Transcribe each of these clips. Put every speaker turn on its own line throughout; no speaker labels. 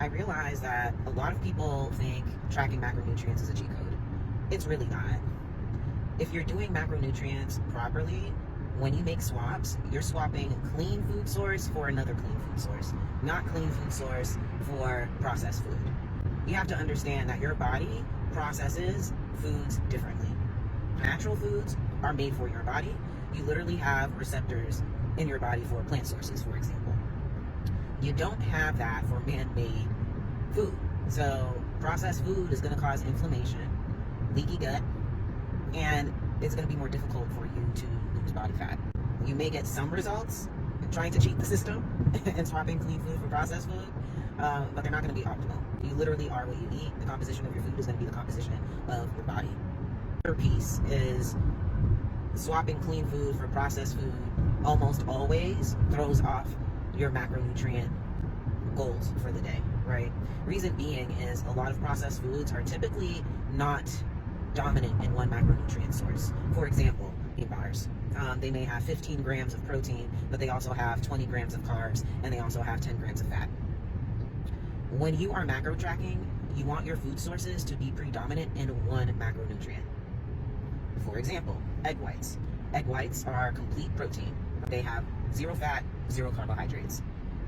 realized that a lot of people think tracking macronutrients is a cheat code. It's really not. If you're doing macronutrients properly, when you make swaps, you're swapping clean food source for another clean food source, not clean food source for processed food. You have to understand that your body processes foods differently. Natural foods are made for your body. You literally have receptors in your body for plant sources, for example. You don't have that for man-made food. So processed food is going to cause inflammation, leaky gut, and it's going to be more difficult for you to lose body fat. You may get some results trying to cheat the system and swapping clean food for processed food, but they're not going to be optimal. You literally are what you eat. The composition of your food is going to be the composition of your body. The other piece is swapping clean food for processed food almost always throws off your macronutrient goals for the day, right? Reason being is a lot of processed foods are typically not dominant in one macronutrient source. For example, peanut bars. They may have 15 grams of protein, but they also have 20 grams of carbs, and they also have 10 grams of fat. When you are macro tracking, you want your food sources to be predominant in one macronutrient. For example, egg whites. Egg whites are complete protein. They have zero fat, zero carbohydrates.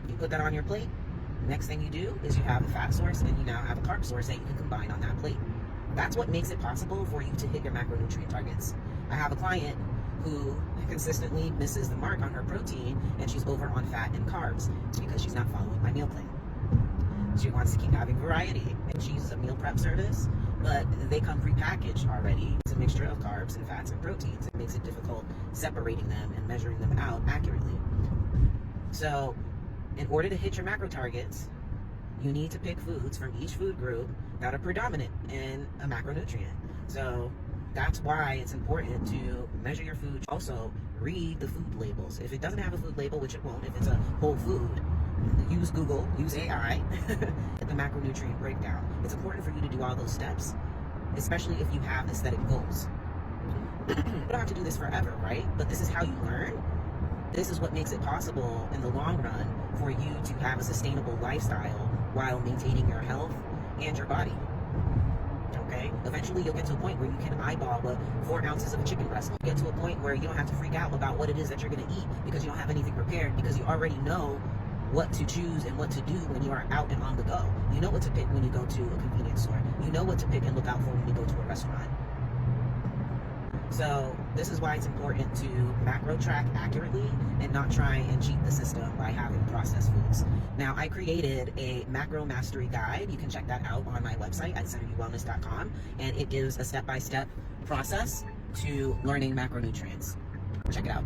You put that on your plate. Next thing you do is you have a fat source, and you now have a carb source that you can combine on that plate. That's what makes it possible for you to hit your macronutrient targets. I have a client who consistently misses the mark on her protein, and she's over on fat and carbs. It's because she's not following my meal plan. She wants to keep having variety, and she uses a meal prep service, but they come prepackaged already. It's a mixture of carbs and fats and proteins. It makes it difficult separating them and measuring them out accurately. So in order to hit your macro targets, you need to pick foods from each food group that are predominant in a macronutrient. So that's why it's important to measure your food. Also, read the food labels. If it doesn't have a food label, which it won't, if it's a whole food, use Google, use AI, get the macronutrient breakdown. It's important for you to do all those steps, especially if you have aesthetic goals. You don't have to do this forever, right? But this is how you learn. This is what makes it possible in the long run for you to have a sustainable lifestyle while maintaining your health and your body. Okay? Eventually you'll get to a point where you can eyeball what 4 ounces of a chicken breast. Get to a point where you don't have to freak out about what it is that you're going to eat because you don't have anything prepared, because you already know what to choose and what to do when you are out and on the go. You know what to pick when you go to a convenience store. You know what to pick and look out for when you go to a restaurant. So this is why it's important to macro track accurately and not try and cheat the system by having processed foods. Now, I created a macro mastery guide. You can check that out on my website at synergywellness.com, and it gives a step-by-step process to learning macronutrients. Check it out.